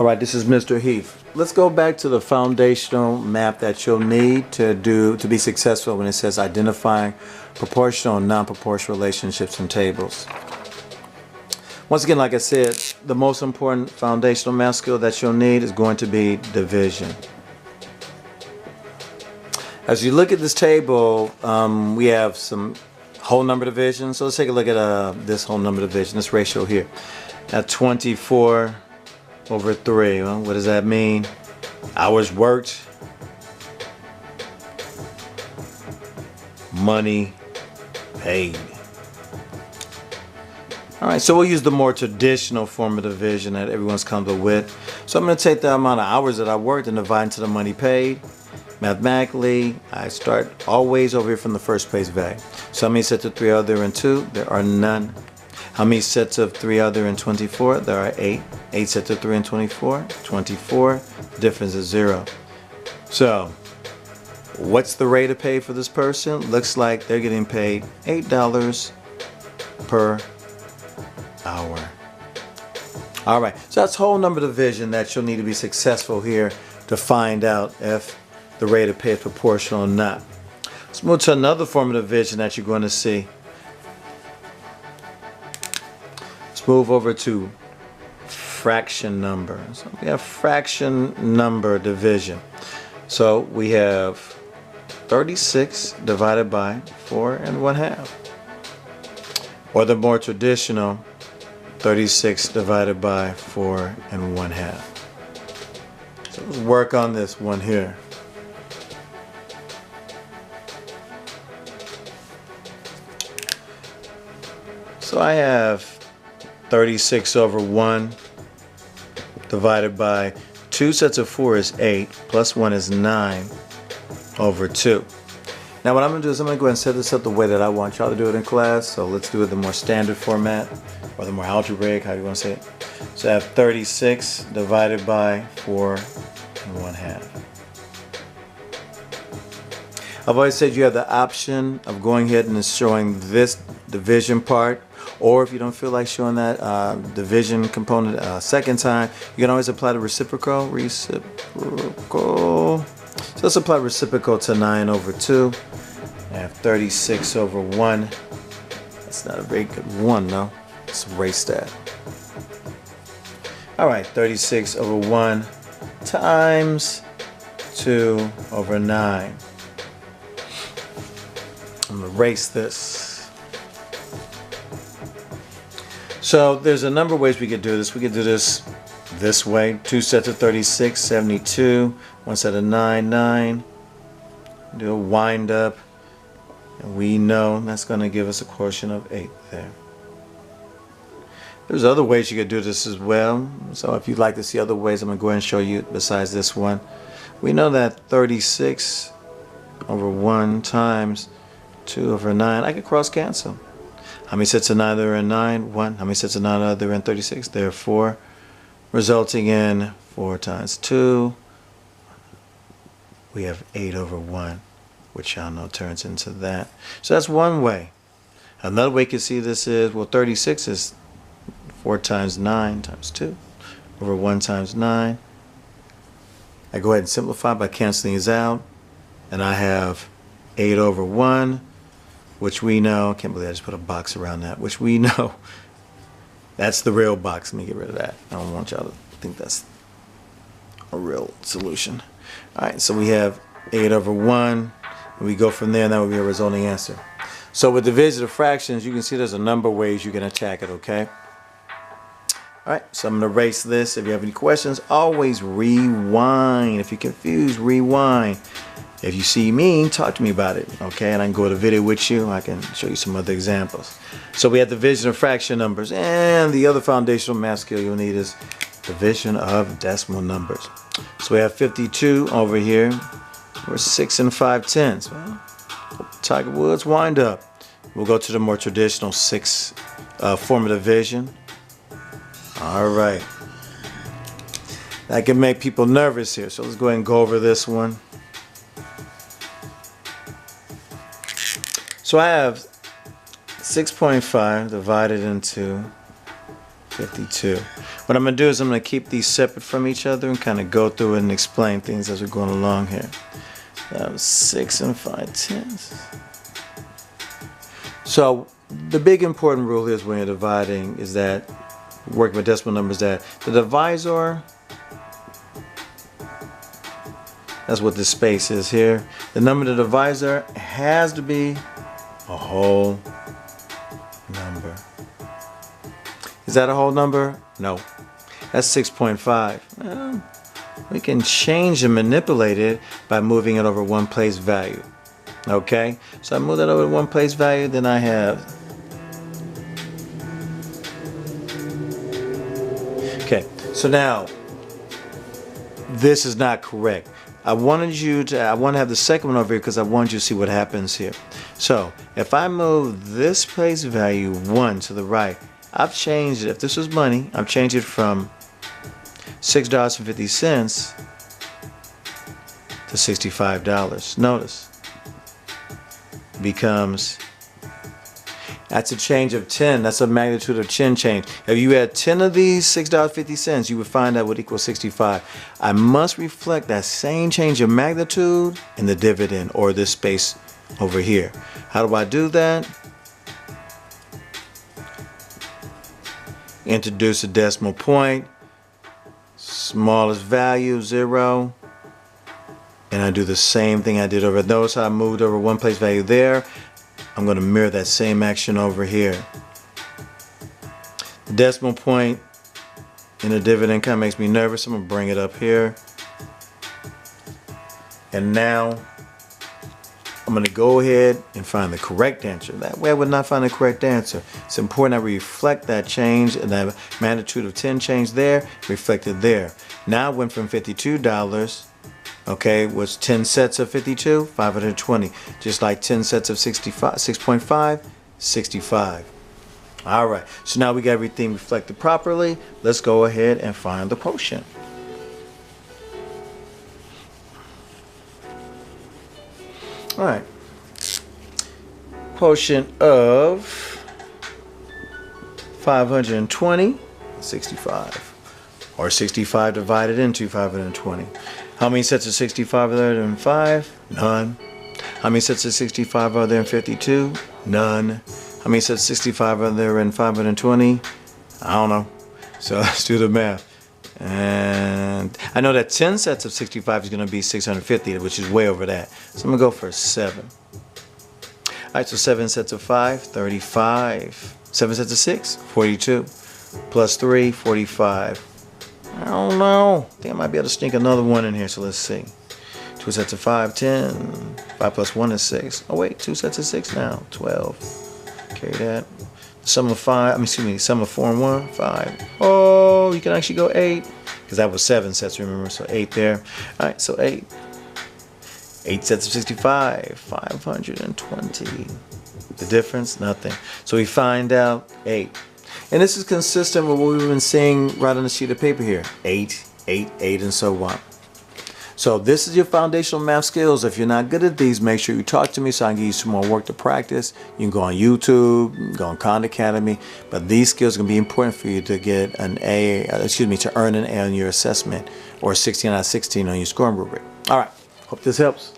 All right, this is Mr. Heath. Let's go back to the foundational map that you'll need to be successful when it says identifying proportional and non-proportional relationships in tables. Once again, like I said, the most important foundational math skill that you'll need is going to be division. As you look at this table, we have some whole number division. So let's take a look at this whole number division, this ratio here. At 24 over 3. Well, what does that mean? Hours worked, money paid. All right, so we'll use the more traditional form of division that everyone's comfortable with. So I'm going to take the amount of hours that I worked and divide into the money paid. Mathematically, I start always over here from the first place value. So how many sets of 3 are there in 2? There are none. How many sets of 3 are there in 24? There are 8. 8 sets of 3 in 24? 24. The difference is 0. So, what's the rate of pay for this person? Looks like they're getting paid $8 per hour. All right, so that's whole number division that you'll need to be successful here to find out if the rate of pay is proportional or not. Let's move to another form of division that you're going to see. Let's move over to fraction number. So we have fraction number division. So we have 36 divided by 4 1/2. Or the more traditional 36 divided by 4 1/2. So let's work on this one here. So I have 36 over 1 divided by 2 sets of 4 is 8 plus 1 is 9 over 2. Now what I'm going to do is I'm going to go ahead and set this up the way that I want y'all to do it in class. So let's do it the more standard format or the more algebraic, how you want to say it. So I have 36 divided by 4 1/2. I've always said you have the option of going ahead and showing this division part, or if you don't feel like showing that division component a second time, you can always apply the reciprocal. So let's apply reciprocal to 9 over 2. I have 36 over 1. That's not a very good one, no. Let's erase that. All right, 36 over 1 times 2 over 9. I'm going to erase this. So there's a number of ways we could do this. We could do this way. 2 sets of 36, 72. 1 set of 9, 9. Do a wind up. And we know that's going to give us a quotient of 8 there. There's other ways you could do this as well. So if you'd like to see other ways, I'm going to go ahead and show you besides this one. We know that 36 over 1 times 2 over 9, I could cross cancel. How many sets of 9 are there in 9? 1. How many sets of 9 are there in 36? There are 4. Resulting in 4 times 2. We have 8 over 1, which y'all know turns into that. So that's one way. Another way you can see this is, well, 36 is 4 times 9 times 2 over 1 times 9. I go ahead and simplify by canceling these out. And I have 8 over 1, which we know, can't believe I just put a box around that, which we know, that's the real box. Let me get rid of that. I don't want y'all to think that's a real solution. All right, so we have 8 over 1, and we go from there, and that would be a resulting answer. So with division of fractions, you can see there's a number of ways you can attack it, okay? All right, so I'm going to erase this. If you have any questions, always rewind. If you're confused, rewind. If you see me, talk to me about it, okay? And I can go to video with you. I can show you some other examples. So we have division of fraction numbers. And the other foundational math skill you'll need is division of decimal numbers. So we have 52 over here. We're 6 5/10. Well, Tiger Woods wind up. We'll go to the more traditional 6 form of division. All right. That can make people nervous here. So let's go ahead and go over this one. So I have 6.5 divided into 52. What I'm going to do is I'm going to keep these separate from each other and kind of go through it and explain things as we're going along here. 6 and 5/10. So the big important rule is when you're dividing is that, working with decimal numbers, that the divisor, that's what this space is here. The number of the divisor has to be a whole number. Is that a whole number? No. That's 6.5. Well, we can change and manipulate it by moving it over one place value. Okay? So I move that over to one place value, then I have. Okay, so now this is not correct. I want to have the second one over here because I want you to see what happens here. So if I move this place value 1 to the right, I've changed it. If this was money, I've changed it from $6.50 to $65. Notice, becomes, that's a change of 10. That's a magnitude of 10 change. If you had 10 of these $6.50, you would find that would equal 65. I must reflect that same change of magnitude in the dividend, or this space over here. How do I do that? Introduce a decimal point, smallest value 0, and I do the same thing I did over. Notice how I moved over one place value there. I'm going to mirror that same action over here. The decimal point in the dividend kind of makes me nervous. I'm going to bring it up here. And now I'm going to go ahead and find the correct answer. That way I would not find the correct answer. It's important I reflect that change and that magnitude of 10 change there, reflected there. Now I went from $52, okay, was 10 sets of 52, 520. Just like 10 sets of 65, 6.5, 65. All right, so now we got everything reflected properly. Let's go ahead and find the quotient. All right, quotient of 520, 65, or 65 divided into 520. How many sets of 65 are there in 5? None. How many sets of 65 are there in 52? None. How many sets of 65 are there in 520? I don't know. So let's do the math. And I know that 10 sets of 65 is going to be 650, which is way over that. So I'm going to go for 7. All right, so 7 sets of 5, 35. 7 sets of 6, 42. Plus 3, 45. I don't know. I think I might be able to sneak another one in here, so let's see. 2 sets of 5, 10. 5 plus 1 is 6. Oh wait, 2 sets of 6 now, 12. Carry that. Sum of 4 and 1, 5. Oh, you can actually go 8. Because that was 7 sets, remember, so 8 there. Alright, so 8. 8 sets of 65, 520. The difference, nothing. So we find out 8. And this is consistent with what we've been seeing right on the sheet of paper here. 8, 8, 8, and so on. So this is your foundational math skills. If you're not good at these, make sure you talk to me so I can give you some more work to practice. You can go on YouTube, you can go on Khan Academy. But these skills are going to be important for you to get an A, to earn an A on your assessment, or 16 out of 16 on your scoring rubric. All right, hope this helps.